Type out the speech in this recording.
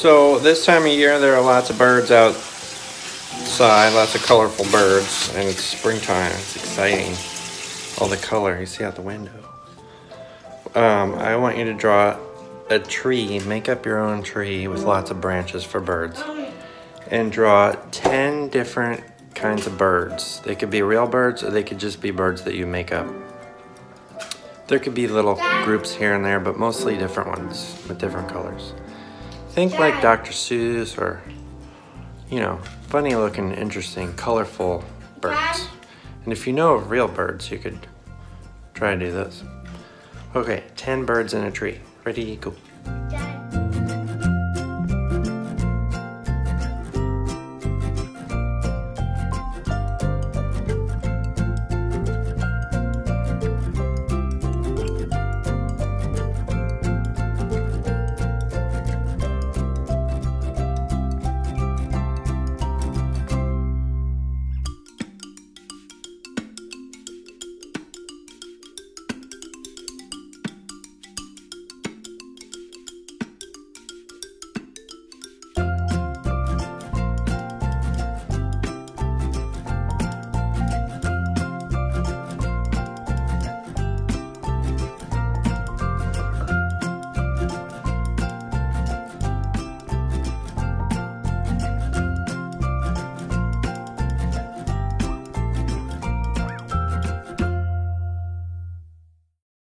So this time of year there are lots of birds outside, lots of colorful birds, and it's springtime. It's exciting. All the color you see out the window. I want you to draw a tree, make up your own tree with lots of branches for birds, and draw 10 different kinds of birds. They could be real birds or they could just be birds that you make up. There could be little groups here and there, but mostly different ones with different colors. Think like Dr. Seuss or, you know, funny looking, interesting, colorful birds. And if you know of real birds, you could try to do this. Okay, 10 birds in a tree. Ready, go.